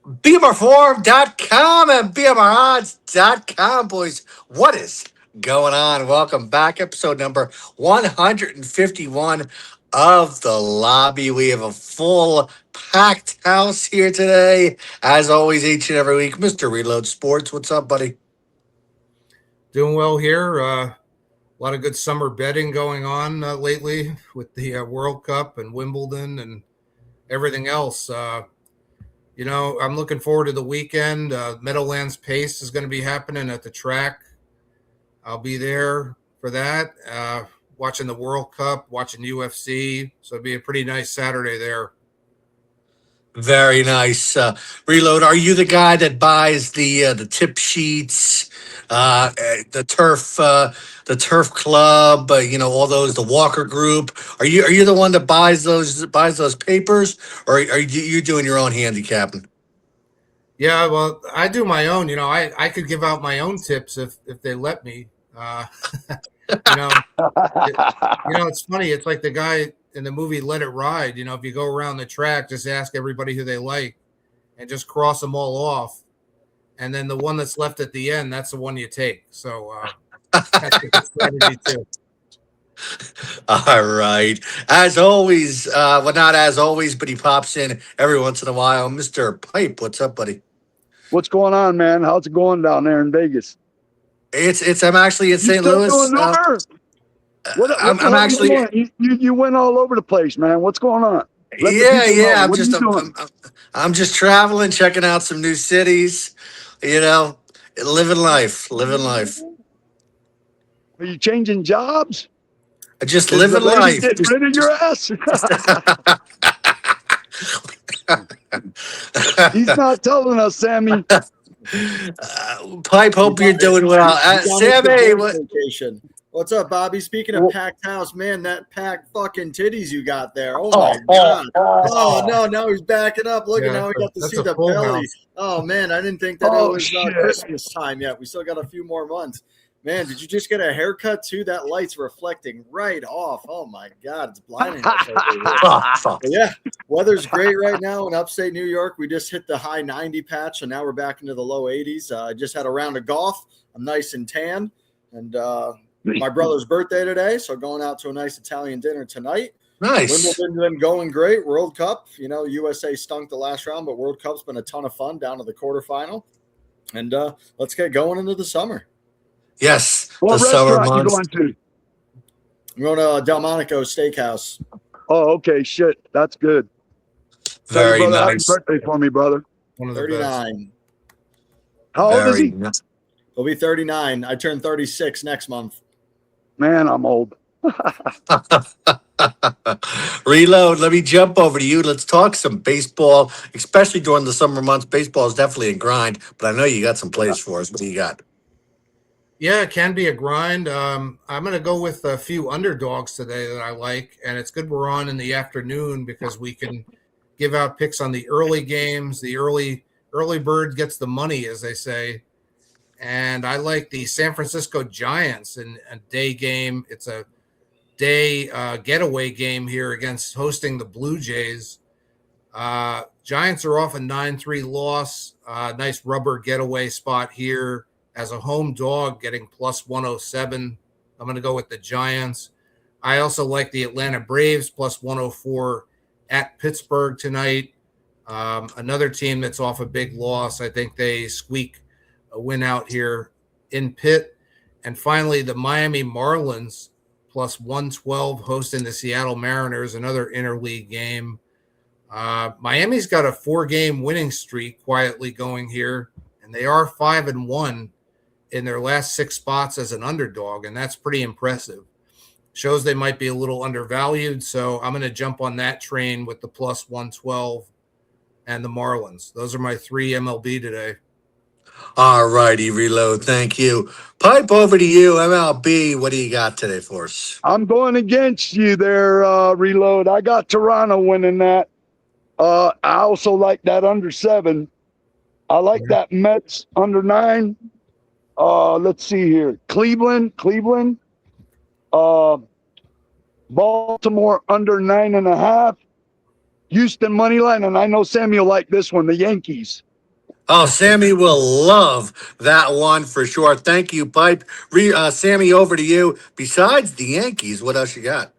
BMR4.com and BMRodds.com, boys. What is going on? Welcome back. Episode number 151 of The Lobby. We have a full packed house here today. As always, each and every week, Mr. Reload Sports. What's up, buddy? Doing well here. A lot of good summer betting going on lately with the World Cup and Wimbledon and everything else. I'm looking forward to the weekend. Meadowlands Pace is going to be happening at the track. I'll be there for that, watching the World Cup, watching UFC. So it'll be a pretty nice Saturday there. Very nice. Reload, are you the guy that buys the tip sheets, the turf club, all those, the Walker Group? Are you the one that buys those papers, or are you doing your own handicapping? Yeah, well, I do my own. I could give out my own tips if they let me. you know, it's funny. It's like the guy in the movie Let It Ride. If you go around the track, just ask everybody who they like and just cross them all off. And then the one that's left at the end, that's the one you take. So that's a good strategy too. All right. As always, well, not as always, but he pops in every once in a while. Mr. Pipe, what's up, buddy? What's going on, man? How's it going down there in Vegas? I'm actually in St. Louis. I'm actually. You went all over the place, man. What's going on? Yeah. I'm just traveling, checking out some new cities. Living life. Are you changing jobs? Just living life. Get rid of your ass. He's not telling us, Sammy. Pipe, hope you're doing well. Sammy, what's up, Bobby? Speaking of packed house, man, that packed fucking titties you got there. Oh my God. Oh, no, he's backing up. Look at now we got to see the belly. House. Oh, man, I didn't think that it was Christmas time yet. We still got a few more months. Man, did you just get a haircut too? That light's reflecting right off. Oh my God, it's blinding. Yeah, weather's great right now in upstate New York. We just hit the high 90 patch, so now we're back into the low 80s. I just had a round of golf. I'm nice and tan, and my brother's birthday today, so going out to a nice Italian dinner tonight. Nice. Wimbledon going great. World Cup, USA stunk the last round, but World Cup's been a ton of fun down to the quarterfinal, and let's get going into the summer. Yes. What restaurant you going to? I'm going to Delmonico Steakhouse. Oh, okay. Shit. That's good. Very brother, nice. Happy birthday for me, brother. 39. How old is he? He'll be 39. I turn 36 next month. Man, I'm old. Reload. Let me jump over to you. Let's talk some baseball, especially during the summer months. Baseball is definitely a grind, but I know you got some plays for us. What do you got? Yeah, it can be a grind. I'm going to go with a few underdogs today that I like, and it's good we're on in the afternoon because we can give out picks on the early games. The early bird gets the money, as they say. And I like the San Francisco Giants in a day game. It's a day getaway game here against hosting the Blue Jays. Giants are off a 9-3 loss. Nice rubber getaway spot here. As a home dog, getting plus 107. I'm going to go with the Giants. I also like the Atlanta Braves plus 104 at Pittsburgh tonight. Another team that's off a big loss. I think they squeak a win out here in Pitt. And finally, the Miami Marlins plus 112 hosting the Seattle Mariners, another interleague game. Miami's got a 4-game winning streak quietly going here, and they are 5-1. In their last 6 spots as an underdog, and that's pretty impressive. Shows they might be a little undervalued, so I'm going to jump on that train with the plus 112 and the Marlins. Those are my 3 MLB today. All righty, Reload. Thank you. Pipe over to you, MLB. What do you got today for us? I'm going against you there, Reload. I got Toronto winning that. I also like that under 7. I like that Mets under 9. Let's see here. Cleveland. Baltimore under 9.5. Houston money line, and I know Samuel like this one. The Yankees Oh, Sammy will love that one for sure. Thank you, Pipe. Sammy, over to you. Besides the Yankees, what else you got?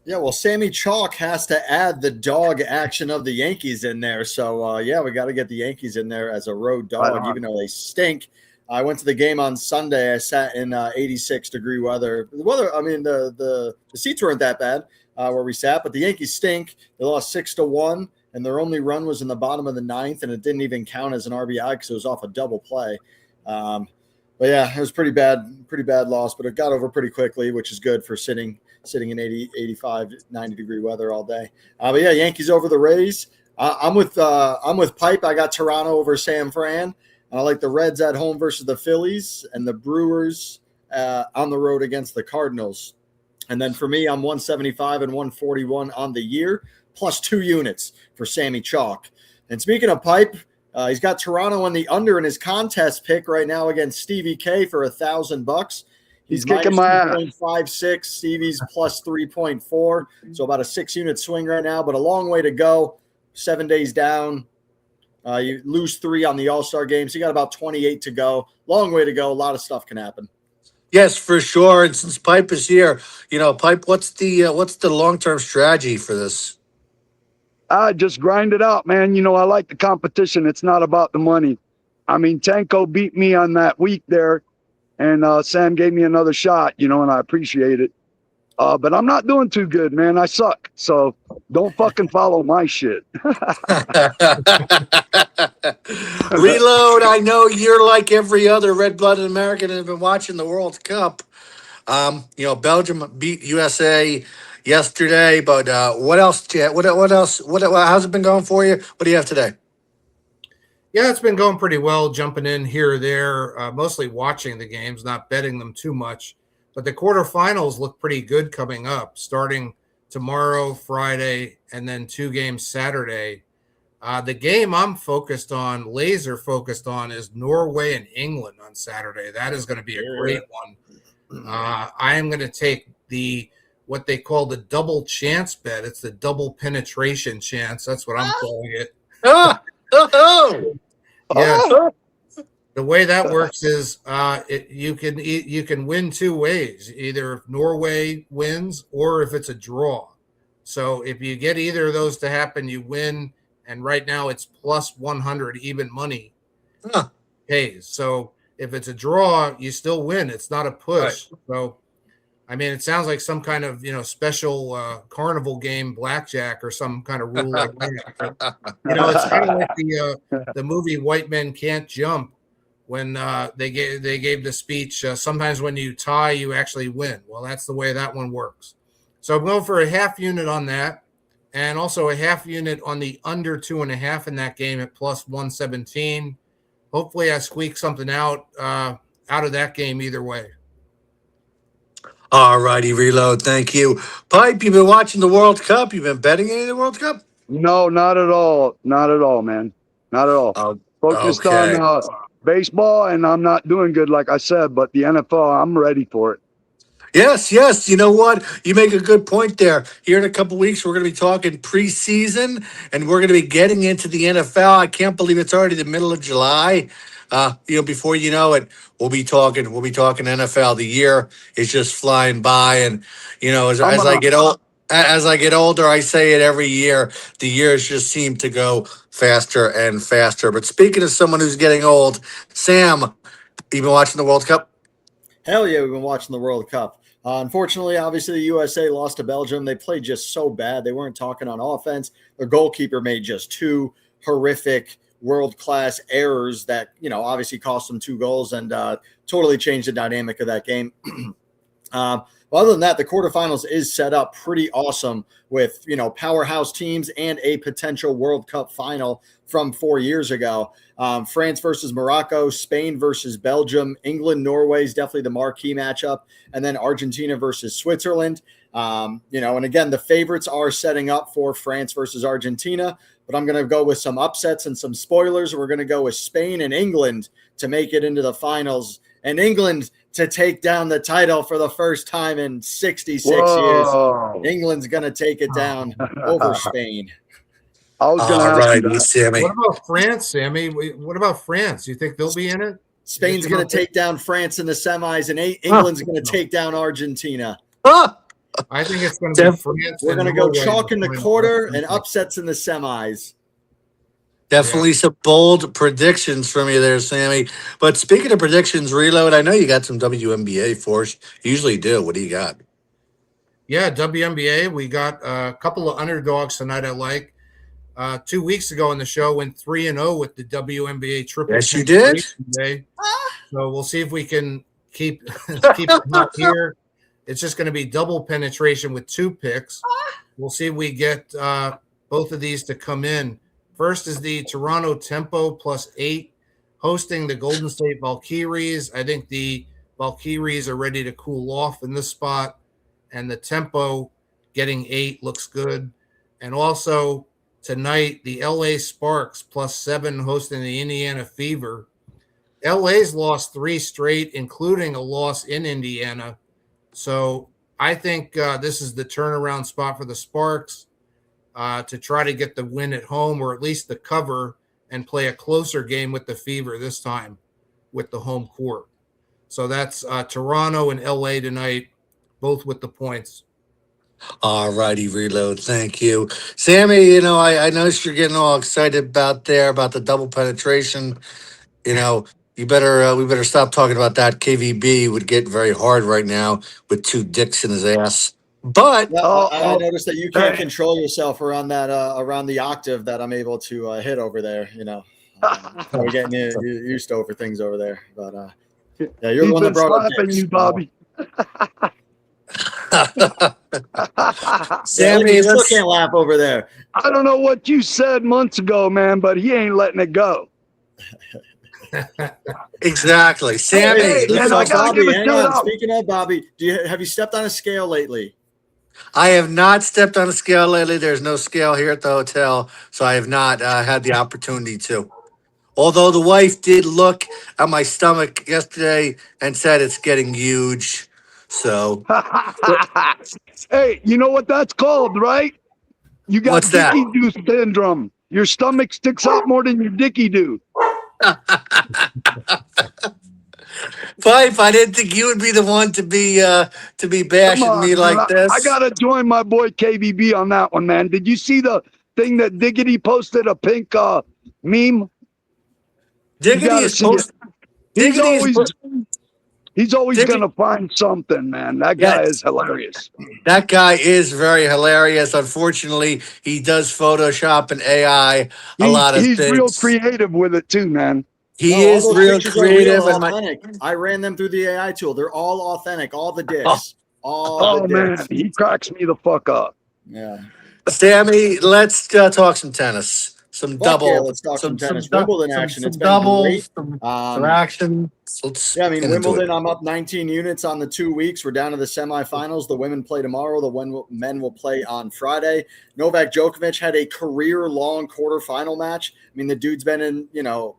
Yeah, well, Sammy Chalk has to add the dog action of the Yankees in there. So, yeah, we got to get the Yankees in there as a road dog, even though they stink. I went to the game on Sunday. I sat in 86-degree weather. The weather, I mean, the seats weren't that bad where we sat, but the Yankees stink. They lost 6-1, and their only run was in the bottom of the ninth, and it didn't even count as an RBI because it was off a double play. But yeah, it was pretty bad loss, but it got over pretty quickly, which is good for sitting in 80, 85, 90-degree weather all day. But yeah, Yankees over the Rays. I'm with Pipe. I got Toronto over San Fran. I like the Reds at home versus the Phillies and the Brewers on the road against the Cardinals. And then for me, I'm 175 and 141 on the year, plus 2 units for Sammy Chalk. And speaking of Pipe, he's got Toronto on the under in his contest pick right now against Stevie K for $1,000. He's kicking my ass. 2.56. Stevie's plus 3.4. So about a 6-unit swing right now, but a long way to go. 7 days down. You lose 3 on the All-Star game. So you got about 28 to go. Long way to go. A lot of stuff can happen. Yes, for sure. And since Pipe is here, Pipe, what's the long-term strategy for this? I just grind it out, man. I like the competition. It's not about the money. I mean, Tanko beat me on that week there. And Sam gave me another shot, and I appreciate it. But I'm not doing too good, man. I suck. So don't fucking follow my shit. Reload, I know you're like every other red-blooded American and have been watching the World Cup. Belgium beat USA yesterday, but what else, Jet? What else? How's it been going for you? What do you have today? Yeah, it's been going pretty well, jumping in here or there, mostly watching the games, not betting them too much. But the quarterfinals look pretty good coming up, starting tomorrow, Friday, and then 2 games Saturday. The game I'm laser focused on, is Norway and England on Saturday. That is going to be a great one. I am going to take what they call the double chance bet. It's the double penetration chance. That's what I'm calling it. Yeah. The way that works is you can win 2 ways, either if Norway wins or if it's a draw. So if you get either of those to happen, you win. And right now it's plus 100 even money. Hey, so if it's a draw, you still win. It's not a push. Right. So, I mean, it sounds like some kind of special carnival game, blackjack, or some kind of rule like that. But, it's kind of like the movie White Men Can't Jump, when they gave the speech. Sometimes when you tie, you actually win. Well, that's the way that one works. So I'm going for a half unit on that, and also a half unit on the under 2.5 in that game at plus 117. Hopefully, I squeak something out of that game either way. All righty, Reload. Thank you. Pipe, you've been watching the World Cup. You've been betting any of the World Cup? No, not at all. Not at all, man. Not at all. Focused on baseball, and I'm not doing good, like I said, but the NFL, I'm ready for it. Yes. You know what? You make a good point there. Here in a couple of weeks, we're going to be talking preseason, and we're going to be getting into the NFL. I can't believe it's already the middle of July. Before you know it, we'll be talking NFL. The year is just flying by, and as I get older, I say it every year. The years just seem to go faster and faster. But speaking of someone who's getting old, Sam, you been watching the World Cup? Hell yeah, we've been watching the World Cup. Unfortunately, obviously, the USA lost to Belgium. They played just so bad. They weren't talking on offense. Their goalkeeper made just 2 horrific world-class errors that, obviously cost them 2 goals and totally changed the dynamic of that game. Other than that, the quarterfinals is set up pretty awesome with, powerhouse teams and a potential World Cup final from 4 years ago. France versus Morocco, Spain versus Belgium, England, Norway is definitely the marquee matchup, and then Argentina versus Switzerland. And again, the favorites are setting up for France versus Argentina, but I'm going to go with some upsets and some spoilers. We're going to go with Spain and England to make it into the finals, and England to take down the title for the first time in 66 years. England's going to take it down over Spain. I was going to All ask you right, that. Sammy. What about France, Sammy? What about France? You think they'll be in it? Spain's going to take down France in the semis, and England's going to take down Argentina. I think it's going to be France. We're going to go chalk in the quarter and upsets in the semis. Definitely some bold predictions from you there, Sammy. But speaking of predictions, Reload, I know you got some WNBA for us. You usually do. What do you got? Yeah, WNBA. We got a couple of underdogs tonight I like. 2 weeks ago on the show, went 3-0 with the WNBA triple. Yes, you did. Today. So we'll see if we can keep them up here. It's just going to be double penetration with 2 picks. We'll see if we get both of these to come in. First is the Toronto Tempo +8, hosting the Golden State Valkyries. I think the Valkyries are ready to cool off in this spot, and the Tempo getting 8 looks good. And also tonight, the LA Sparks +7, hosting the Indiana Fever. LA's lost 3 straight, including a loss in Indiana. So I think this is the turnaround spot for the Sparks. To try to get the win at home, or at least the cover, and play a closer game with the Fever this time with the home court. So that's Toronto and LA tonight, both with the points. All righty, Reload. Thank you. Sammy, I noticed you're getting all excited about the double penetration. We better stop talking about that. KVB would get very hard right now with 2 dicks in his ass. But I noticed that you can't control yourself around that around the octave that I'm able to hit over there. We're getting used to over things over there. But yeah, you're the one that brought up dicks. You, Bobby. Sammy, you still can't laugh over there. I don't know what you said months ago, man, but he ain't letting it go. Exactly, Sammy. Hang on. Speaking of Bobby, have you stepped on a scale lately? I have not stepped on a scale lately. There's no scale here at the hotel, so I have not had the opportunity to. Although the wife did look at my stomach yesterday and said it's getting huge. So, hey, you know what that's called, right? You got What's that? dicky do syndrome. Your stomach sticks out more than your dicky do. Pipe, I didn't think you would be the one to be bashing me like this. I gotta join my boy KVB on that one, man. Did you see the thing that Diggity posted, a pink meme? Diggity is posted. He's always gonna find something, man. That guy is hilarious. That guy is very hilarious. Unfortunately, he does Photoshop and AI a lot of things. He's real creative with it too, man. He is real creative. And authentic. I ran them through the AI tool. They're all authentic. All the dicks. Man, he cracks me the fuck up. Yeah. Sammy, let's talk some tennis. Let's talk some tennis. Wimbledon action. It's been great. Some action. Wimbledon, I'm up 19 units on the 2 weeks. We're down to the semifinals. The women play tomorrow. The men will play on Friday. Novak Djokovic had a career-long quarterfinal match. I mean, the dude's been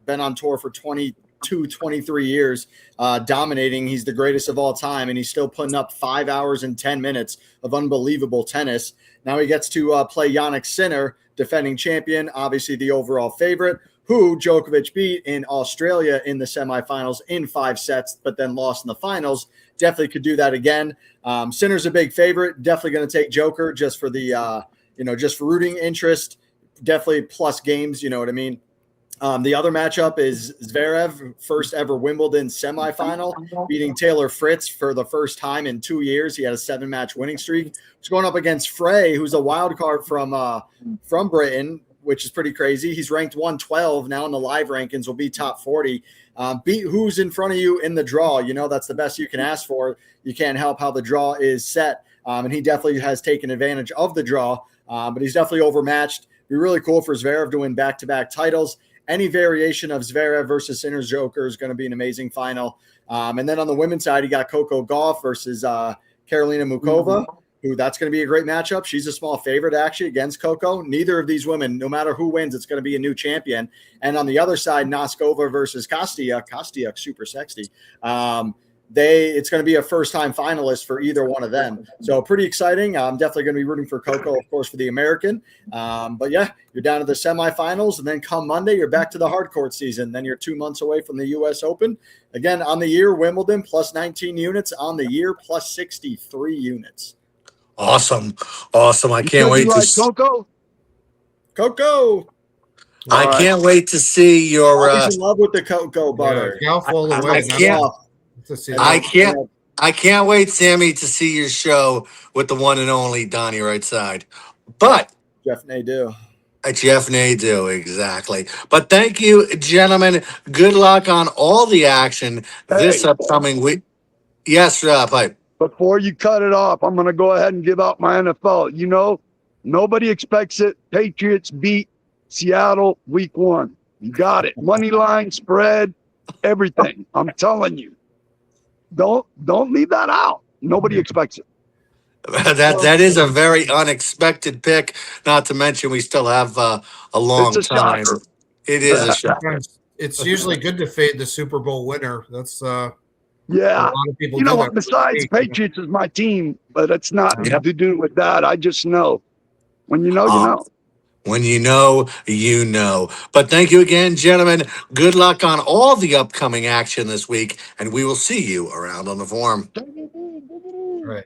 on tour for 23 years, dominating. He's the greatest of all time, and he's still putting up 5 hours and 10 minutes of unbelievable tennis. Now he gets to play Jannik Sinner, defending champion, obviously the overall favorite, who Djokovic beat in Australia in the semifinals in 5 sets, but then lost in the finals. Definitely could do that again. Sinner's a big favorite. Definitely going to take Joker just for the, just for rooting interest. Definitely plus games, you know what I mean? The other matchup is Zverev, first ever Wimbledon semifinal, beating Taylor Fritz for the first time in 2 years. He had a 7-match winning streak. He's going up against Frey, who's a wild card from Britain, which is pretty crazy. He's ranked 112 now in the live rankings. Will be top 40. Beat who's in front of you in the draw. That's the best you can ask for. You can't help how the draw is set, and he definitely has taken advantage of the draw. But he's definitely overmatched. Be really cool for Zverev to win back-to-back titles. Any variation of Zverev versus Sinner's Joker is going to be an amazing final. And then on the women's side, you got Coco Gauff versus Karolina Muchova, who that's going to be a great matchup. She's a small favorite, actually, against Coco. Neither of these women, no matter who wins, it's going to be a new champion. And on the other side, Noskova versus Kostyuk. Kostyuk, super sexy. it's going to be a first-time finalist for either one of them. So pretty exciting. I'm definitely going to be rooting for Coco, of course, for the American. But yeah, you're down to the semifinals, and then come Monday, you're back to the hard court season. Then you're 2 months away from the U.S. Open. Again, on the year, Wimbledon plus 19 units. On the year, plus 63 units. Awesome. I can't wait to Coco. I can't wait to see your. He's in love with the cocoa butter. Yeah, I can't wait, Sammy, to see your show with the one and only Donnie right side. But Jeff Nadeau. Jeff Nadeau, exactly. But thank you, gentlemen. Good luck on all the action this upcoming week. Yes, Pipe. Before you cut it off, I'm going to go ahead and give out my NFL. You know, nobody expects it. Patriots beat Seattle week 1. You got it. Money line, spread, everything. I'm telling you. Don't leave that out. Nobody expects it. That is a very unexpected pick. Not to mention, we still have a long time. Shocker. It is a shot. It's usually good to fade the Super Bowl winner. That's yeah. A lot of people. You know what? Besides, Patriots is my team, but it's not to do with that. I just know. When you know, you know. When you know, you know. But thank you again, gentlemen. Good luck on all the upcoming action this week, and we will see you around on the forum. All right.